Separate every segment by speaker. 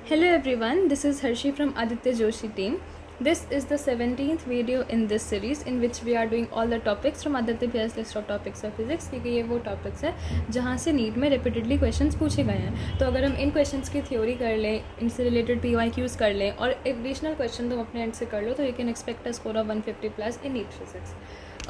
Speaker 1: Hello everyone, this is Harshi from Aditya Joshi team. This is the 17th video in this series in which we are doing all the topics from Aditya Bhaiya's list of topics of physics, क्योंकि ये वो topics है जहाँ से NEET में repeatedly questions पूछे गए हैं. तो अगर हम इन questions की theory कर लें, इनसे related PYQs कर लें और additional question तुम अपने end से कर लो तो you can expect a score of 150 plus in NEET physics.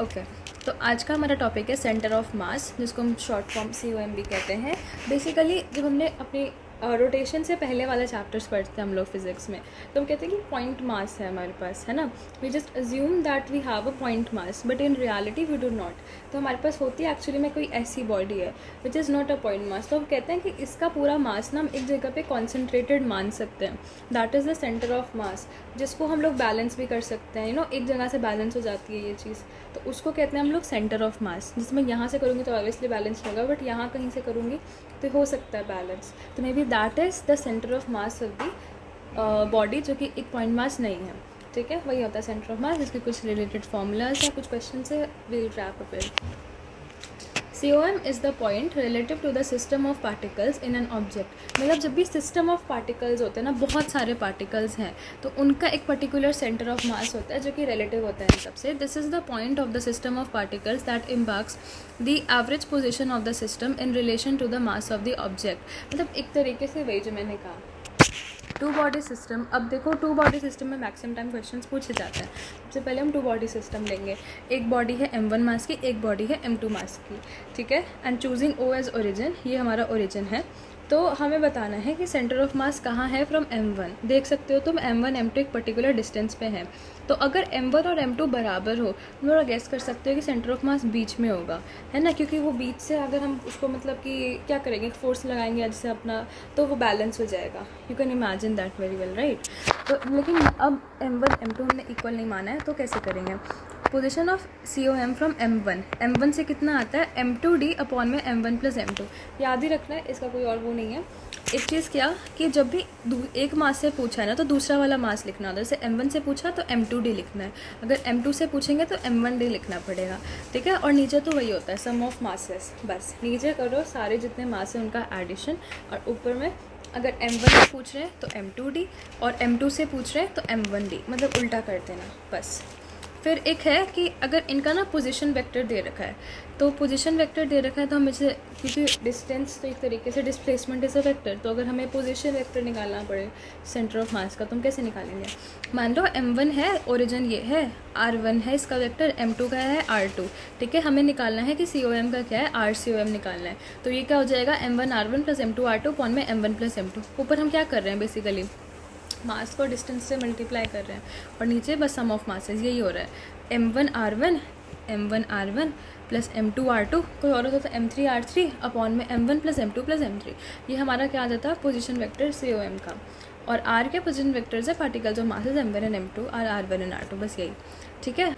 Speaker 1: Okay तो आज का हमारा टॉपिक है सेंटर ऑफ मास, जिसको हम शॉर्ट फॉर्म COM भी कहते हैं. बेसिकली जब हमने अपनी रोटेशन से पहले वाला चैप्टर्स पढ़ते हैं हम लोग फिजिक्स में, तो हम कहते हैं कि पॉइंट मास है हमारे पास, है ना. We just assume that we have a point mass, but in reality we do not. तो हमारे पास होती है एक्चुअली में कोई ऐसी बॉडी है which is not a point मास. तो हम कहते हैं कि इसका पूरा मास ना हम एक जगह पे कॉन्सेंट्रेटेड मान सकते हैं. That is the centre of मास, जिसको हम लोग बैलेंस भी कर सकते हैं. एक जगह से बैलेंस हो जाती है ये चीज़, तो उसको कहते हैं हम लोग सेंटर ऑफ मास. जिसमें यहाँ से करूँगी तो ऑब्वियसली बैलेंस होगा, बट यहाँ कहीं से करूँगी तो हो सकता है बैलेंस. तो may be that is the centre of mass of the body, जो कि एक पॉइंट मास नहीं है. ठीक है, वही होता है सेंटर ऑफ मास, जिसके कुछ रिलेटेड फॉर्मूलाज या कुछ क्वेश्चन से will wrap up it. COM is the point relative to the system of particles in an object. मतलब जब भी सिस्टम ऑफ पार्टिकल्स होते हैं ना, बहुत सारे पार्टिकल्स हैं, तो उनका एक पर्टिकुलर सेंटर ऑफ मास होता है जो कि रिलेटिव होता है इन सबसे. This is the point of the system of particles that impacts the average position of the system in relation to the mass of the object. मतलब एक तरीके से वही जो मैंने कहा, टू बॉडी सिस्टम. अब देखो, टू बॉडी सिस्टम में मैक्सिमम टाइम क्वेश्चंस पूछे जाते हैं. सबसे पहले हम टू बॉडी सिस्टम लेंगे. एक बॉडी है M1 मास की, एक बॉडी है M2 मास की. ठीक है, and choosing O as origin, ये हमारा ओरिजिन है. तो हमें बताना है कि सेंटर ऑफ मास कहाँ है फ्रॉम M1. देख सकते हो तुम M1 M2 एक पर्टिकुलर डिस्टेंस पे है. तो अगर M1 और M2 बराबर हो, तुम थोड़ा गेस कर सकते हो कि सेंटर ऑफ मास बीच में होगा, है ना. क्योंकि वो बीच से अगर हम उसको मतलब कि क्या करेंगे, फोर्स लगाएंगे जैसे अपना, तो वो बैलेंस हो जाएगा. You can imagine that very well, right. तो लेकिन अब M1 M2 हमने इक्वल नहीं माना है, तो कैसे करेंगे. Position of COM from M1 से कितना आता है, M2D अपॉन में M1 प्लस M2. याद ही रखना है, इसका कोई और वो नहीं है. एक चीज़ क्या कि जब भी एक मास से पूछा है ना, तो दूसरा वाला मास लिखना होता है. जैसे M1 से पूछा तो M2D लिखना है, अगर M2 से पूछेंगे तो M1D लिखना पड़ेगा. ठीक है, और नीचे तो वही होता है सम ऑफ मासेस. बस नीचे करो सारे जितने मास हैं उनका एडिशन, और ऊपर में अगर M1 से पूछ रहे हैं तो M2D, और M2 से पूछ रहे हैं तो M1D, मतलब उल्टा कर देना बस. फिर एक है कि अगर इनका ना पोजीशन वेक्टर दे रखा है, तो पोजीशन वेक्टर दे रखा है तो हम इसे, क्योंकि डिस्टेंस तो एक तरीके से डिस्प्लेसमेंट इज़ अ वेक्टर, तो अगर हमें पोजीशन वेक्टर निकालना पड़े सेंटर ऑफ मास का, तो हम कैसे निकालेंगे. मान लो M1 है, ओरिजिन ये है, R1 है इसका वेक्टर, M2 का है R2. ठीक है, हमें निकालना है कि COM का क्या है, RCOM निकालना है. तो ये क्या हो जाएगा, M1 R1 plus M2 R2 upon में M1 प्लस M2. ऊपर हम क्या कर रहे हैं, बेसिकली मास को डिस्टेंस से मल्टीप्लाई कर रहे हैं, और नीचे बस सम ऑफ मासेस, यही हो रहा है. M1 R1 plus M2 R2, कोई और होता है M3 R3 अपॉन में M1 plus M2 plus M3. ये हमारा क्या आ जाता है, पोजीशन वेक्टर COM का. और R के पोजीशन वेक्टर्स है particles of masses M1 and M2 और R1 एंड R2, बस यही. ठीक है,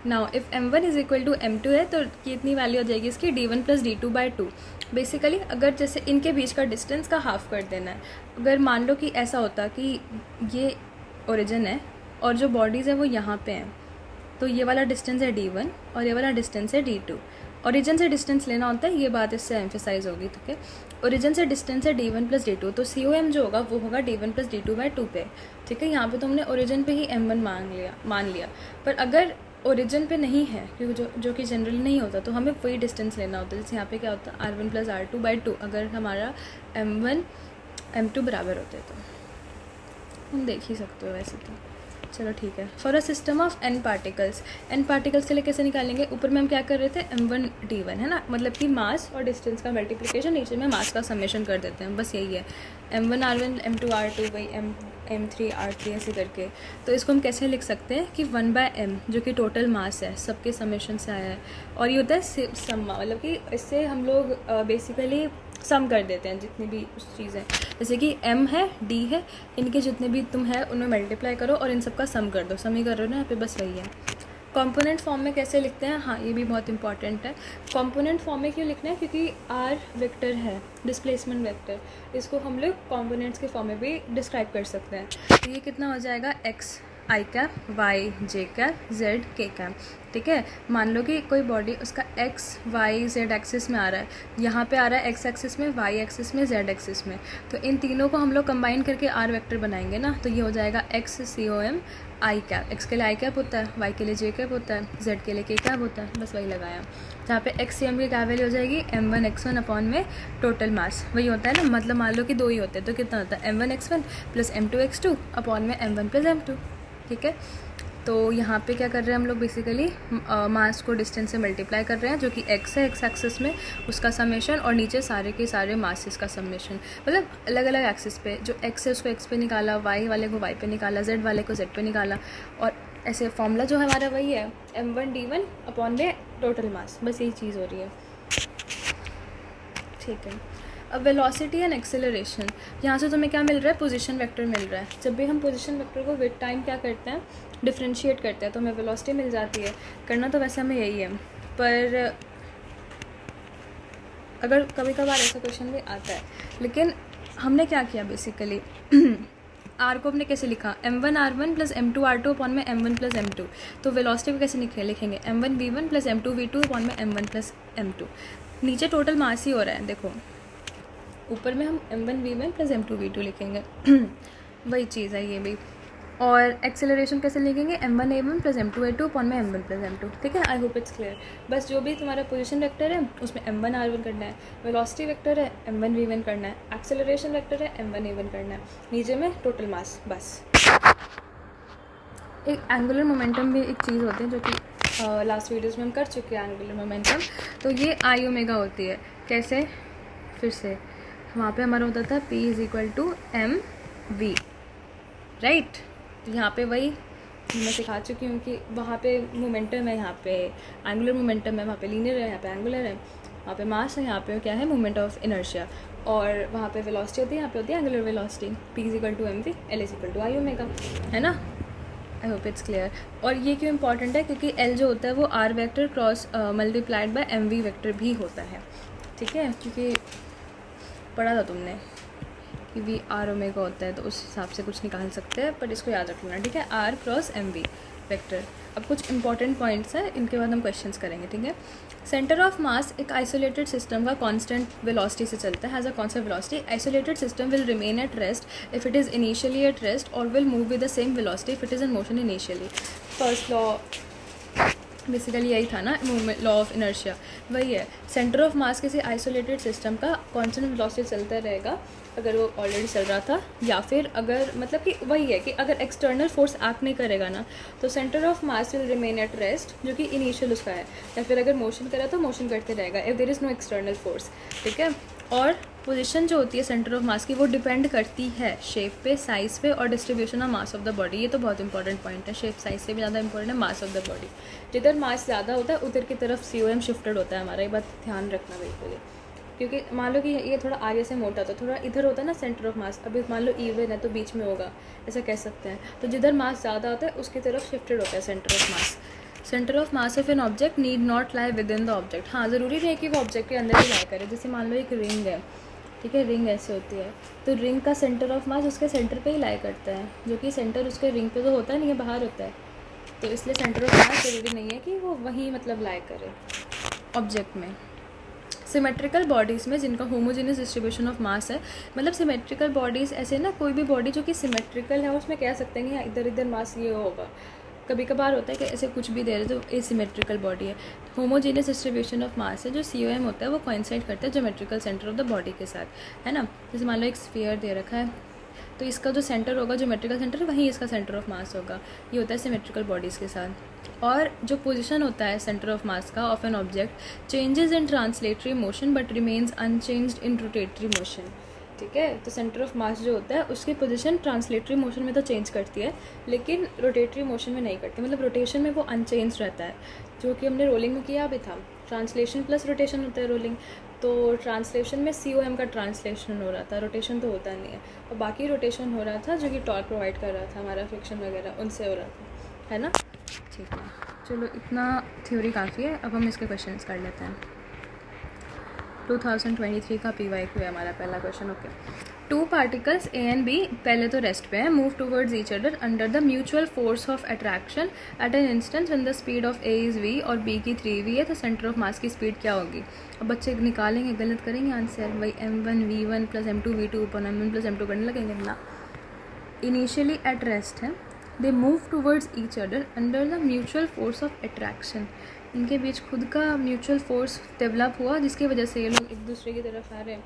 Speaker 1: now if M1 is equal to M2 है, तो कितनी वैल्यू हो जाएगी इसकी, D1 plus D2 by 2. Basically अगर जैसे इनके बीच का डिस्टेंस का हाफ कर देना है, अगर मान लो कि ऐसा होता कि ये ओरिजिन है और जो बॉडीज़ है वो यहाँ पे हैं, तो ये वाला डिस्टेंस है D1 और ये वाला डिस्टेंस है D2. ओरिजिन से डिस्टेंस लेना होता है, ये बात इससे एम्फेसाइज होगी. ठीक है, ओरिजिन से डिस्टेंस है D1 प्लस D2, तो COM जो होगा वो होगा D1 प्लस D2 बाई 2 पे. ठीक है, यहाँ पे तो हमने ओरिजिन पे ही M1 मान लिया. पर अगर ओरिजिन पे नहीं है, क्योंकि जो कि जनरली नहीं होता, तो हमें वही डिस्टेंस लेना होता है. जैसे यहाँ पे क्या होता है, R1 प्लस R2 बाई 2, अगर हमारा M1 M2 बराबर होते तो हम देख ही सकते हो वैसे तो. चलो ठीक है. For a system of n particles के लिए कैसे निकालेंगे. ऊपर में हम क्या कर रहे थे, M1 D1 है ना, मतलब कि मास और डिस्टेंस का मल्टीप्लिकेशन, नीचे में मास का समेशन कर देते हैं, बस यही है. M1 R1 M2 R2 by M3 R3 ऐसे करके. तो इसको हम कैसे लिख सकते हैं कि 1/m, जो कि टोटल मास है, सबके समेशन से आया है. और ये होता है सम्मा, मतलब कि इससे हम लोग बेसिकली सम कर देते हैं जितनी भी उस चीज़ है. जैसे कि M है, D है, इनके जितने भी तुम है उनमें मल्टीप्लाई करो और इन सब का सम कर दो. सम ही कर रहे हो ना यहाँ पे, बस वही है. कंपोनेंट फॉर्म में कैसे लिखते हैं, हाँ ये भी बहुत इंपॉर्टेंट है. कंपोनेंट फॉर्म में क्यों लिखना है, क्योंकि R वेक्टर है, डिस्प्लेसमेंट वेक्टर, इसको हम लोग कंपोनेंट्स के फॉर्म में भी डिस्क्राइब कर सकते हैं. तो ये कितना हो जाएगा, X आई कैप, वाई जे कैप, जेड के कैप। ठीक है, मान लो कि कोई बॉडी उसका एक्स वाई जेड एक्सिस में आ रहा है, यहाँ पे आ रहा है एक्स एक्सिस में, वाई एक्सिस में, जेड एक्सिस में, तो इन तीनों को हम लोग कंबाइन करके आर वेक्टर बनाएंगे ना, तो ये हो जाएगा एक्स सी ओ एम आई कैप। एक्स के लिए आई कैप होता है, वाई के लिए जे कैप होता है, जेड के लिए के कैप होता है, बस वही लगाया। जहाँ पे एक्स सी एम की क्या वैल्यू हो जाएगी, m1x1 अपॉन में टोटल मास, वही होता है ना, मतलब मान लो कि दो ही होते हैं तो कितना होता है m1x1 प्लस m2x2 अपॉन में m1 प्लस m2। ठीक है, तो यहाँ पे क्या कर रहे हैं हम लोग, बेसिकली मास को डिस्टेंस से मल्टीप्लाई कर रहे हैं, जो कि x है, x एक्सिस में उसका समेशन, और नीचे सारे के सारे मासेस का समेशन, मतलब अलग अलग एक्सिस पे जो x है उसको x पे निकाला, y वाले को y पे निकाला, z वाले को z पे निकाला, और ऐसे फॉर्मूला जो हमारा वही है m1d1 अपॉन में टोटल मास, बस यही चीज़ हो रही है। ठीक है, अब वेलोसिटी एंड एक्सेलरेशन, यहाँ से तुम्हें क्या मिल रहा है, पोजीशन वेक्टर मिल रहा है। जब भी हम पोजीशन वेक्टर को विद टाइम क्या करते हैं, डिफ्रेंशिएट करते हैं, तो हमें वेलोसिटी मिल जाती है। करना तो वैसे हमें यही है, पर अगर कभी कभार ऐसा क्वेश्चन भी आता है, लेकिन हमने क्या किया बेसिकली आर को हमने कैसे लिखा, m1r1 प्लस m2r2 अपॉन में m1 प्लस m2, तो वेलोसिटी को कैसे लिखेंगे m1v1 प्लस m2v2 अपॉन में m1 प्लस m2। नीचे टोटल मास ही हो रहा है, देखो ऊपर में हम m1v1 प्लस m2v2 लिखेंगे वही चीज़ है ये भी। और एक्सेलरेशन कैसे लिखेंगे, m1a1 प्लस m2a2 अपॉन में m1 प्लस m2। ठीक है, आई होप इट्स क्लियर। बस जो भी तुम्हारा पोजीशन वेक्टर है उसमें m1r1 करना है, वेलोसिटी वेक्टर है m1v1 करना है, एक्सेलरेशन वेक्टर है m1a1 करना है, नीचे में टोटल मास, बस। एक एंगुलर मोमेंटम भी एक चीज़ होती है जो कि लास्ट वीडियोज़ में हम कर चुके हैं, एंगुलर मोमेंटम। तो ये आई ओमेगा होती है, कैसे, फिर से वहाँ पे हमारा होता था P is equal to M V, right. तो यहाँ पे वही मैं सिखा चुकी हूँ कि वहाँ पे मोमेंटम है, यहाँ पे एंगुलर मोमेंटम है, वहाँ पे लीनियर है, यहाँ पे एंगुलर है, वहाँ पे मास है, यहाँ पे क्या है, मोमेंट ऑफ इनर्शिया, और वहाँ पे वेलोसिटी होती है, यहाँ पे होती है angular velocity. P is equal to M V, L is equal to I omega, है ना। I hope it's clear. और ये क्यों इंपॉर्टेंट है, क्योंकि L जो होता है वो R vector cross multiplied by M V vector भी होता है। ठीक है, क्योंकि पढ़ा था तुमने कि वी आर ओमेगा होता है, तो उस हिसाब से कुछ निकाल सकते हैं, पर इसको याद रख लेना। ठीक है, R cross M V vector. अब कुछ इंपॉर्टेंट पॉइंट्स हैं, इनके बाद हम क्वेश्चंस करेंगे। ठीक है, सेंटर ऑफ मास एक आइसोलेटेड सिस्टम का कांस्टेंट वेलोसिटी से चलता है, has a constant velocity. Isolated system will remain at rest if it is initially at rest, और will move with the same velocity if it is in motion initially. First law basically यही था ना, movement law of inertia, वही है। Centre of मास किसी isolated system का constant velocity चलता रहेगा अगर वो ऑलरेडी चल रहा था, या फिर अगर मतलब कि वही है कि अगर एक्सटर्नल फोर्स एक्ट नहीं करेगा ना, तो centre of mass will remain at rest, जो कि इनिशियल उसका है, या फिर अगर मोशन करा तो मोशन करते रहेगा if there is no external force. ठीक है, और पोजीशन जो होती है सेंटर ऑफ मास की वो डिपेंड करती है शेप पे, साइज़ पे, और distribution of mass of the body. ये तो बहुत इंपॉर्टेंट पॉइंट है, शेप साइज से भी ज़्यादा इंपॉर्टेंट है मास ऑफ द बॉडी। जिधर मास ज़्यादा होता है उधर की तरफ COM शिफ्टेड होता है हमारा, ये बात ध्यान रखना बिल्कुल। क्योंकि मान लो कि ये थोड़ा आगे से मोटा था, थोड़ा इधर होता है ना सेंटर ऑफ मास, अभी मान लो इवन है तो बीच में होगा, ऐसा कह सकते हैं। तो जिधर मास ज़्यादा होता है उसकी तरफ शिफ्टेड होता है centre of mass. Centre of mass of an object need not lie with in the object. हाँ, ज़रूरी नहीं है कि वो ऑब्जेक्ट के अंदर ही लाई करे। जैसे मान लो एक रिंग है, ठीक है, रिंग ऐसे होती है, तो रिंग का सेंटर ऑफ मास उसके सेंटर पे ही लाई करता है, जो कि सेंटर उसके रिंग पे तो होता नहीं है, बाहर होता है। तो इसलिए सेंटर ऑफ मास ज़रूरी नहीं है कि वो वहीं मतलब लाई करे ऑब्जेक्ट में। सिमेट्रिकल बॉडीज़ में जिनका होमोजेनियस डिस्ट्रीब्यूशन ऑफ मास है, मतलब सिमेट्रिकल बॉडीज़ ऐसे ना, कोई भी बॉडी जो कि सिमेट्रिकल है उसमें कह सकते हैं कि हाँ इधर इधर मास ये होगा। कभी कभार होता है कि ऐसे कुछ भी दे रहे तो एसिमेट्रिकल बॉडी है। होमोजेनियस डिस्ट्रीब्यूशन ऑफ मास है, जो COM होता है वो कोइंसाइड करता है geometrical centre of the body के साथ, है ना। जैसे मान लो एक स्फीयर दे रखा है, तो इसका जो सेंटर होगा ज्योमेट्रिकल सेंटर, वहीं इसका सेंटर ऑफ मास होगा। ये होता है सिमेट्रिकल बॉडीज़ के साथ। और जो पोजीशन होता है सेंटर ऑफ मास का of an object changes in translatory motion but remains unchanged in rotatory motion. ठीक है, तो सेंटर ऑफ मास जो होता है उसकी पोजीशन ट्रांसलेटरी मोशन में तो चेंज करती है, लेकिन रोटेटरी मोशन में नहीं करती, मतलब रोटेशन में वो अनचेंज रहता है, जो कि हमने रोलिंग में किया भी था। ट्रांसलेशन प्लस रोटेशन होता है रोलिंग, तो ट्रांसलेशन में COM का ट्रांसलेशन हो रहा था, रोटेशन तो होता नहीं है, और बाकी रोटेशन हो रहा था जो कि टॉर्क प्रोवाइड कर रहा था, हमारा फ्रिक्शन वगैरह उनसे हो रहा था, है ना। ठीक है, चलो इतना थ्योरी काफ़ी है, अब हम इसके क्वेश्चंस कर लेते हैं। 2023 का PYQ है हमारा पहला question. Okay, two particles A and B पहले तो रेस्ट पे है, move towards each other under the mutual force of attraction at an instance when the speed of A is v और b की 3v है, तो सेंटर ऑफ मास की speed क्या होगी। अब बच्चे निकालेंगे, गलत करेंगे आंसर, भाई m1 v1 plus m2 v2 अपन m1 प्लस m2 करने लगेंगे ना। इनिशियली एट रेस्ट है, they move towards each other under the mutual force of attraction, इनके बीच खुद का म्यूचुअल फोर्स डेवलप हुआ जिसकी वजह से ये लोग एक दूसरे की तरफ आ रहे हैं।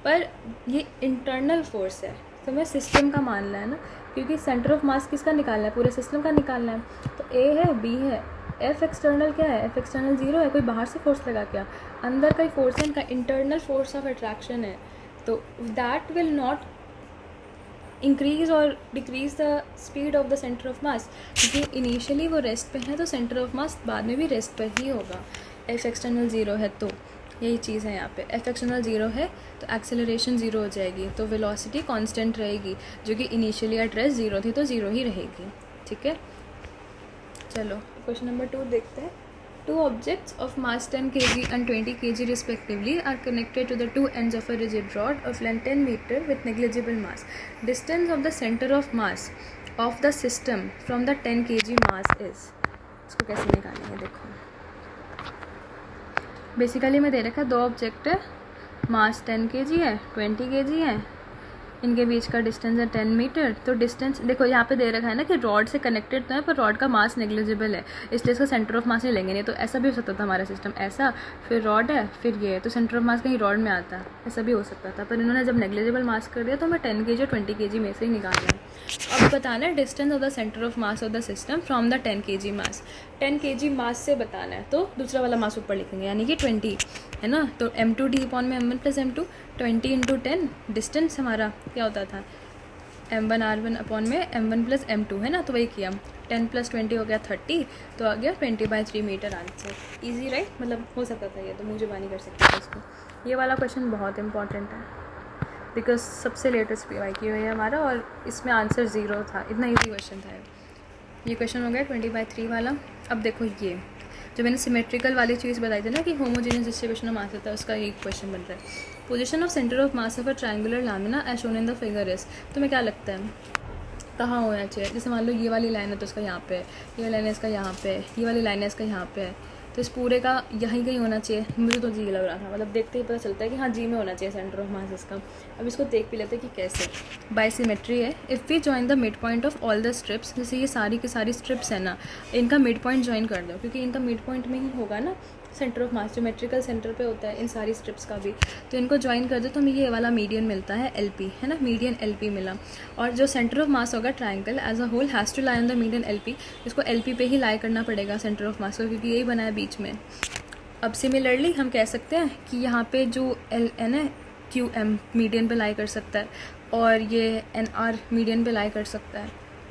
Speaker 1: पर ये इंटरनल फोर्स है, तो हमें सिस्टम का मानना है ना, क्योंकि सेंटर ऑफ मास किसका निकालना है, पूरे सिस्टम का निकालना है। तो ए है, बी है, एफ एक्सटर्नल क्या है, एफ एक्सटर्नल 0 है, कोई बाहर से फोर्स लगा क्या, अंदर का ही फोर्स है, इनका इंटरनल फोर्स ऑफ अट्रैक्शन है। तो दैट विल नॉट इंक्रीज और decrease the speed of the centre of मास, क्योंकि इनिशियली वो रेस्ट पे है, तो सेंटर ऑफ मास बाद में भी रेस्ट पर ही होगा। एफ एक्सटर्नल 0 है, तो यही चीज़ है यहाँ पे, एफ एक्सटर्नल 0 है तो एक्सेलरेशन 0 हो जाएगी, तो वेलोसिटी कांस्टेंट रहेगी, जो कि इनिशियली एट रेस्ट 0 थी तो 0 ही रहेगी। ठीक है, चलो क्वेश्चन नंबर 2 देखते हैं। Two objects of mass 10 kg and 20 kg respectively are connected to the two ends of a rigid rod of length 10 meter with negligible mass. Distance of the center of mass of the system from the 10 kg mass is, इसको कैसे निकालेंगे, देखो basically मैं दे रखा है 2 object है, मास 10 kg है, 20 kg है, इनके बीच का डिस्टेंस है 10 मीटर। तो डिस्टेंस देखो यहाँ पे दे रखा है ना कि रॉड से कनेक्टेड तो है, पर रॉड का मास नेग्लिजिबल है, इसलिए इसका सेंटर ऑफ मास नहीं लेंगे। नहीं तो ऐसा भी हो सकता था हमारा सिस्टम, ऐसा फिर रॉड है फिर ये, तो सेंटर ऑफ मास कहीं रॉड में आता है, ऐसा भी हो सकता था। पर इन्होंने जब नेग्लिजिबल मास कर दिया तो हमें 10 kg और 20 kg में से ही निकालना है। अब बताना है distance of the centre of mass of the system from the 10 kg mass, 10 kg मास से बताना है, तो दूसरा वाला मास ऊपर लिखेंगे, यानी कि 20 है ना। तो m2d अपॉन में m1 plus m2, 20 into 10, distance हमारा क्या होता था m1 r1 अपॉन में m1 प्लस m2 है ना, तो वही किया, 10 प्लस 20 हो गया 30, तो आ गया 20/3 मीटर आंसर। इजी राइट, मतलब हो सकता था ये, तो मुझे बानी कर सकते थे इसको। ये वाला क्वेश्चन बहुत इंपॉर्टेंट है बिकॉज सबसे लेटेस्ट PYQ है हमारा, और इसमें आंसर 0 था, इतना ईजी क्वेश्चन था ये क्वेश्चन हो गया 20/3 वाला। अब देखो ये जो मैंने सिमेट्रिकल वाली चीज़ बताई थी ना कि होमोजेनियस डिस्ट्रीब्यूशन ऑफ मास होता है, उसका एक क्वेश्चन बन रहा है। Position of centre of mass of a triangular lamina as shown in the figure is, तुम्हें क्या लगता है कहाँ होना चाहिए। जैसे मान लो ये वाली लाइन है तो इसका यहाँ पे, ये वाली लाइन है इसका यहाँ पे, ये वाली लाइन है इसका यहाँ पे, तो इस पूरे का यहीं कहीं होना चाहिए। मुझे तो जी लग रहा था, मतलब देखते ही पता चलता है कि हाँ जी में होना चाहिए सेंटर ऑफ मास इसका। अब इसको देख भी लेते हैं कि कैसे। बाय सिमेट्री है, if we join the midpoint of all the strips, जैसे ये सारी की सारी स्ट्रिप्स है ना, इनका मिड पॉइंट ज्वाइन कर दो, क्योंकि इनका मिड पॉइंट में ही होगा ना centre of mass, geometrical centre पे होता है इन सारी स्ट्रिप्स का भी, तो इनको ज्वाइन कर दो तो हमें ये वाला मीडियन मिलता है LP, है ना, मीडियन LP मिला। और जो सेंटर ऑफ मास होगा triangle as a whole has to lie on the median LP, इसको LP पे ही लाई करना पड़ेगा सेंटर ऑफ मास को, क्योंकि यही बना है बीच में। अब सिमिलरली हम कह सकते हैं कि यहाँ पे जो LN है QM मीडियन पे लाई कर सकता है, और ये NR मीडियन पे लाई कर सकता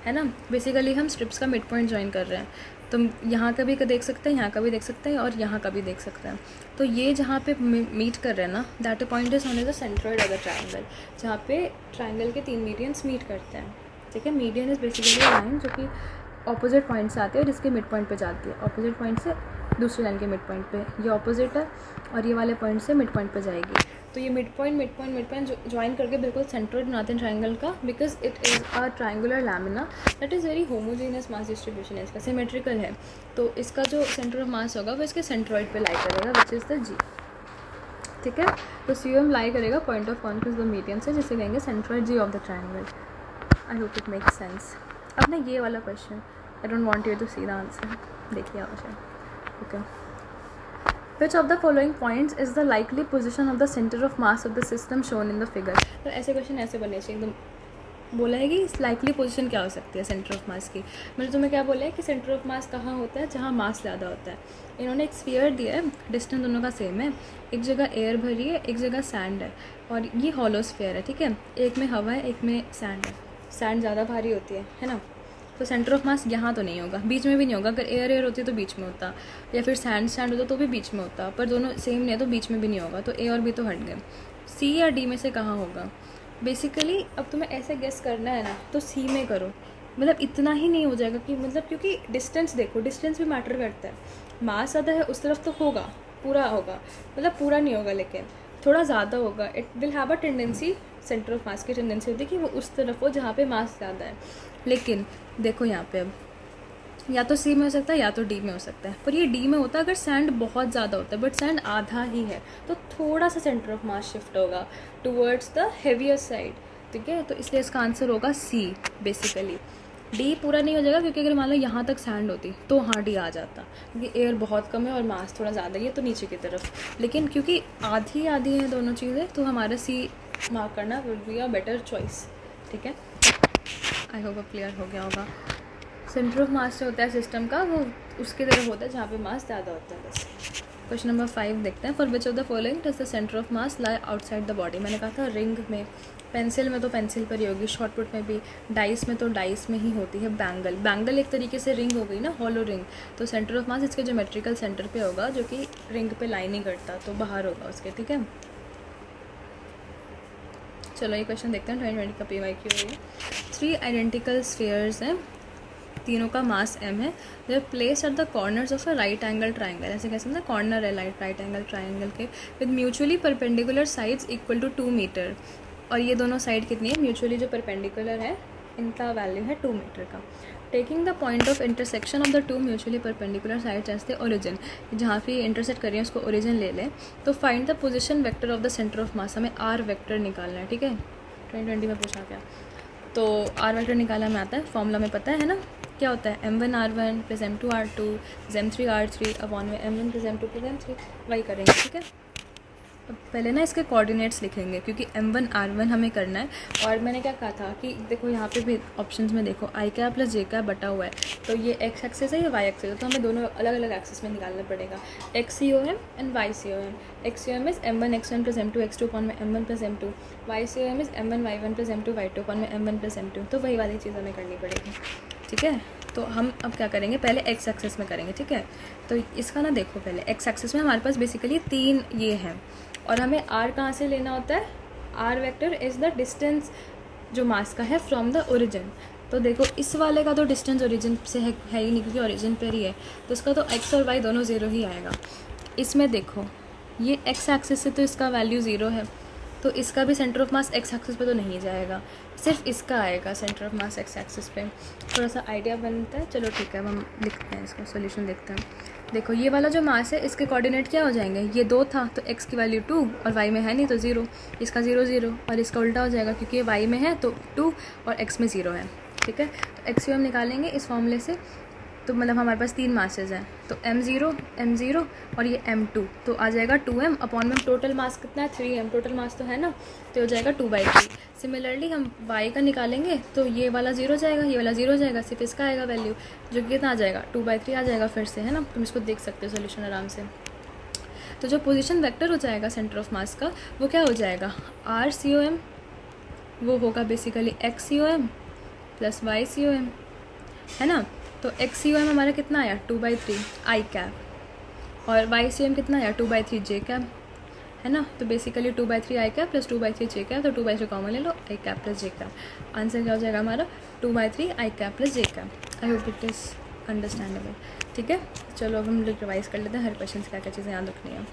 Speaker 1: है ना। बेसिकली हम स्ट्रिप्स का मिड पॉइंट ज्वाइन कर रहे हैं, तो यहाँ का भी देख सकते हैं, यहाँ का भी देख सकते हैं, और यहाँ का भी देख सकते हैं। तो ये जहाँ पे मीट कर रहे हैं ना, that point is on the centroid of the triangle, जहाँ पे ट्रायंगल के 3 मीडियंस मीट करते हैं। ठीक है, मीडियन इज बेसिकली लाइन जो कि ऑपोजिट पॉइंट से आती है और इसके मिड पॉइंट पे जाती है, ऑपोजिट पॉइंट से दूसरी लाइन के मिड पॉइंट पे, ये ऑपोजिट है और ये वाले पॉइंट से मिड पॉइंट पे जाएगी। तो ये मिड पॉइंट ज्वाइन करके बिल्कुल सेंट्रॉइड बनाते हैं ट्रायंगल का, because it is a triangular lamina that is very homogeneous mass distribution है, इसका सिमेट्रिकल है, तो इसका जो सेंटर ऑफ मास होगा वो इसके सेंट्रॉइड पे लाई करेगा, विच इज़ द G। ठीक है, तो CM लाई करेगा point of conference the median से, जिसे कहेंगे centroid G of the triangle. I hope it makes sense. अब ना ये वाला क्वेश्चन, I don't want you to see the answer, देखिए आवश्यक। Okay, Which of the following points is the likely position of the center of mass of the system shown in the figure? तो ऐसे question ऐसे बने चाहिए एकदम। बोला है कि लाइकली पोजीशन क्या हो सकती है सेंटर ऑफ मास की। मैंने तुम्हें क्या बोला है कि सेंटर ऑफ मास कहाँ होता है, जहाँ मास ज़्यादा होता है। इन्होंने एक स्फीयर दिया है, डिस्टेंस दोनों का सेम है, एक जगह एयर भरी है, एक जगह सैंड है, और ये हॉलो स्फीयर है। ठीक है, एक में हवा है, एक में सैंड है, सैंड ज़्यादा भारी होती है ना, तो सेंटर ऑफ मास यहाँ तो नहीं होगा, बीच में भी नहीं होगा। अगर एयर होती तो बीच में होता, या फिर सैंड होता तो भी बीच में होता, पर दोनों सेम नहीं है तो बीच में भी नहीं होगा, तो A और B तो हट गए। C या D में से कहाँ होगा। बेसिकली अब तुम्हें ऐसे गेस करना है ना, तो C में करो, मतलब इतना ही नहीं हो जाएगा कि, मतलब क्योंकि डिस्टेंस देखो, डिस्टेंस भी मैटर करता है। मास ज़्यादा है उस तरफ तो होगा, पूरा होगा, मतलब पूरा नहीं होगा लेकिन थोड़ा ज़्यादा होगा, it will have a tendency centre of मास की टेंडेंसी होती है कि वो उस तरफ हो जहाँ पे मास ज़्यादा है। लेकिन देखो यहाँ पे अब या तो सी में हो सकता है या तो डी में हो सकता है, पर ये डी में होता है अगर सैंड बहुत ज़्यादा होता है, बट सैंड आधा ही है तो थोड़ा सा सेंटर ऑफ मास शिफ्ट होगा टुवर्ड्स द हेवियर साइड, ठीक है। तो इसलिए इसका आंसर होगा सी बेसिकली। डी पूरा नहीं हो जाएगा क्योंकि अगर मान लो यहाँ तक सैंड होती तो हाँ डी आ जाता, क्योंकि एयर बहुत कम है और मास थोड़ा ज़्यादा ही है तो नीचे की तरफ। लेकिन क्योंकि आधी आधी हैं दोनों चीज़ें तो हमारा सी मार्क करना will be a better choice, ठीक है। आई होप अब क्लियर हो गया होगा। सेंटर ऑफ मास जो होता है सिस्टम का वो उसकी तरफ होता है जहाँ पे मास ज़्यादा होता है बस। क्वेश्चन नंबर 5 देखते हैं। For which of the following does the centre of mass lie outside the body. मैंने कहा था रिंग में, पेंसिल में तो पेंसिल पर ही होगी, शॉर्टपुट में भी, डाइस में तो डाइस में ही होती है। बैंगल, बैंगल एक तरीके से रिंग हो गई ना, हॉलो रिंग, तो सेंटर ऑफ मास इसके ज्योमेट्रिकल सेंटर पे होगा जो कि रिंग पे लाइन नहीं करता तो बाहर होगा उसके, ठीक है। चलो ये क्वेश्चन देखते हैं 2020 का PYQ है। 3 आइडेंटिकल स्फीयर्स हैं, तीनों का मास m है। They are placed at the corners of a right angle triangle. ऐसे कह सकते हैं कॉर्नर है राइट एंगल ट्राइंगल के, with mutually perpendicular sides equal to 2 metre. और ये दोनों साइड कितनी है, म्यूचुअली जो परपेंडिकुलर है इनका वैल्यू है 2 मीटर का। Taking the point of intersection of the 2 mutually perpendicular sides as the origin, जहाँ पे इंटरसेक्ट कर रही है उसको ओरिजिन ले लें। तो find the position vector of the centre of मास, हमें आर वेक्टर निकालना है, ठीक है। 2020 में पूछा गया तो आर वेक्टर निकालना में आता है, फॉर्मूला में पता है ना क्या होता है, m1 r1 plus m2 r2 plus m3 r3 upon में m1 plus m2 plus m3, वही करेंगे, ठीक है। अब पहले ना इसके कोऑर्डिनेट्स लिखेंगे क्योंकि m1 r1 हमें करना है। और मैंने क्या कहा था कि देखो यहाँ पे भी ऑप्शंस में देखो i cap plus j cap बटा हुआ है, तो ये x एक्सिस है या y एक्सिस है, तो हमें दोनों अलग अलग एक्सिस में निकालना पड़ेगा। XCOM and YCOM। XCOM is m1 x1 plus m2 x2 upon में m1 plus m2। YCOM is m1 y1 plus m2 y2 upon में m1 प्लस m2। तो वही वाली चीज़ हमें करनी पड़ेगी, ठीक है। तो हम अब क्या करेंगे, पहले x एक्सिस में करेंगे, ठीक है। तो इसका ना देखो पहले x एक्सिस में हमारे पास बेसिकली 3 ये हैं और हमें r कहाँ से लेना होता है, r vector is the distance जो मास का है फ्रॉम द ओरिजिन। तो देखो इस वाले का तो डिस्टेंस ओरिजिन से है ही नहीं क्योंकि ओरिजिन पर ही है, तो इसका तो x और y दोनों ज़ीरो ही आएगा। इसमें देखो ये x एक्सिस से तो इसका वैल्यू ज़ीरो है, तो इसका भी centre of mass x axis पे तो नहीं जाएगा, सिर्फ इसका आएगा centre of mass x axis पे। थोड़ा सा आइडिया बनता है। चलो ठीक है, अब हम लिखते हैं इसका सॉल्यूशन देखते हैं। देखो ये वाला जो मास है इसके कोऑर्डिनेट क्या हो जाएंगे, ये 2 था तो x की वैल्यू 2 और y में है नहीं तो 0, इसका 0 0 और इसका उल्टा हो जाएगा क्योंकि ये y में है तो 2 और x में 0 है, ठीक है। तो XCOM निकालेंगे इस फॉर्मूले से, तो मतलब हमारे पास 3 मासेज हैं, तो m0 और ये m2, तो आ जाएगा 2m अपॉन में टोटल मास कितना है 3m, टोटल मास तो है ना, तो हो जाएगा 2/3। सिमिलरली हम y का निकालेंगे तो ये वाला 0 जाएगा, ये वाला 0 जाएगा, सिर्फ इसका आएगा वैल्यू जो कि कितना आ जाएगा 2/3 आ जाएगा फिर से, है ना। तुम इसको देख सकते हो सोल्यूशन आराम से। तो जो पोजीशन वेक्टर हो जाएगा सेंटर ऑफ मास का वो क्या हो जाएगा, RCOM, वो होगा बेसिकली XCOM प्लस YCOM, है ना। तो XCOM हमारा कितना आया 2/3 आई कैप और YCOM कितना आया 2/3 जे कैप, है ना। तो basically 2/3 I cap plus 2/3 J cap, तो 2/3 कॉमन ले लो, I cap plus J cap. Answer क्या हो जाएगा हमारा 2/3 I cap plus J cap. I hope it is understandable, ठीक है। चलो अब हम रिवाइज कर लेते हैं हर क्वेश्चन क्या क्या चीज़ें याद रखनी है।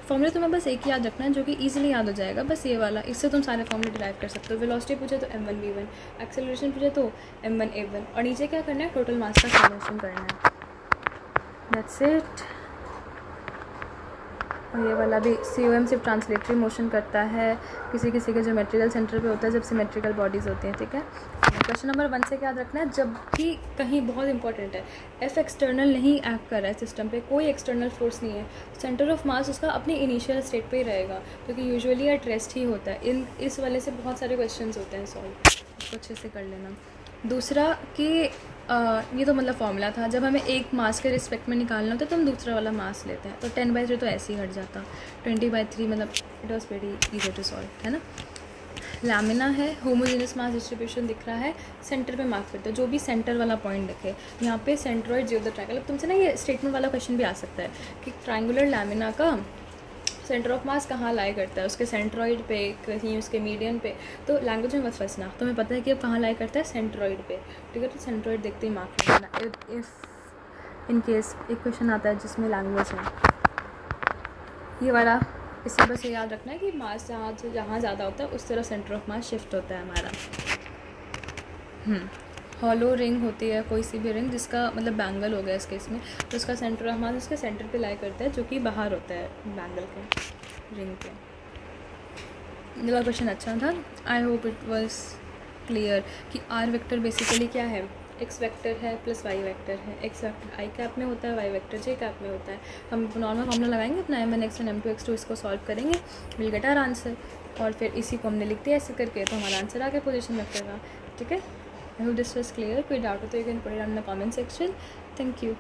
Speaker 1: फॉर्मूला तुम्हें बस एक ही याद रखना है जो कि ईजिली याद हो जाएगा, बस ये वाला, इससे तुम सारे फॉर्मूले डिराइव कर सकते हो। वेलोसिटी पूछे तो m1 v1, एक्सेलरेशन पूछे तो m1 a1, और नीचे क्या करना है टोटल मास का सॉल्यूशन करना है, दैट्स इट। और ये वाला भी COM सिर्फ ट्रांसलेटरी मोशन करता है, किसी किसी के ज्योमेट्रिकल सेंटर पे होता है जब सिमेट्रिकल बॉडीज़ होती हैं, ठीक है। क्वेश्चन नंबर 1 से क्या याद रखना है, जब भी कहीं बहुत इंपॉर्टेंट है F एक्सटर्नल नहीं एक्ट कर रहा है सिस्टम पे, कोई एक्सटर्नल फोर्स नहीं है, सेंटर ऑफ मास उसका अपनी इनिशियल स्टेट पे ही रहेगा क्योंकि यूजुअली एट रेस्ट ही होता है। इस वाले से बहुत सारे क्वेश्चन होते हैं सॉल्व, इसको अच्छे से कर लेना। दूसरा कि ये तो मतलब फॉर्मूला था, जब हमें एक मास के रिस्पेक्ट में निकालना होता है तो हम दूसरा वाला मास लेते हैं, तो 10/3 तो ऐसे ही हट जाता, 20/3 मतलब it was very easy to solve, है ना। लैमिना है, होमोजेनियस मास डिस्ट्रीब्यूशन दिख रहा है, सेंटर पे मार्क करते हैं, जो भी सेंटर वाला पॉइंट दिखे, यहाँ पे सेंट्रॉइड जियोइड ट्रायंगल। अब तुमसे ना ये स्टेटमेंट वाला क्वेश्चन भी आ सकता है कि ट्रायंगुलर लैमिना का सेंटर ऑफ मास कहाँ लाई करता है, उसके सेंट्रॉइड पे, कहीं उसके मीडियन पे। तो लैंग्वेज में मत फंसना, तुम्हें पता है कि अब कहाँ लाई करता है सेंट्रॉइड पे, ठीक है। तो सेंट्रॉइड देखते ही मार्क करना। इफ़ इन केस एक क्वेश्चन आता है जिसमें लैंग्वेज है, ये वाला इससे बस ये याद रखना है कि मास जहाँ ज़्यादा होता है उस तरह सेंटर ऑफ मास शिफ्ट होता है हमारा। हॉलो रिंग होती है कोई सी भी रिंग जिसका मतलब बैंगल हो गया इस केस में, तो उसका सेंटर ऑफ मास उसके सेंटर पे लाई करता है, जो कि बाहर होता है बैंगल के, रिंग के। मेरा क्वेश्चन अच्छा था। आई होप इट वॉज क्लियर कि आर वेक्टर बेसिकली क्या है, एक्स वेक्टर है प्लस वाई वेक्टर है। एक्स वेक्टर आई कैप में होता है, वाई वेक्टर जे कैप में होता है। हम नॉर्मल फॉर्मूला लगाएंगे अपना m1 x1 m2 x2, इसको सॉल्व करेंगे, विल गेट आवर आंसर, और फिर इसी को हमने लिख दिया ऐसे करके, तो हमारा आंसर आ गया पोजीशन वेक्टर का। ठीक है, I hope this was clear. कोई डाउट हो तो you can put it on the comment section. Thank you.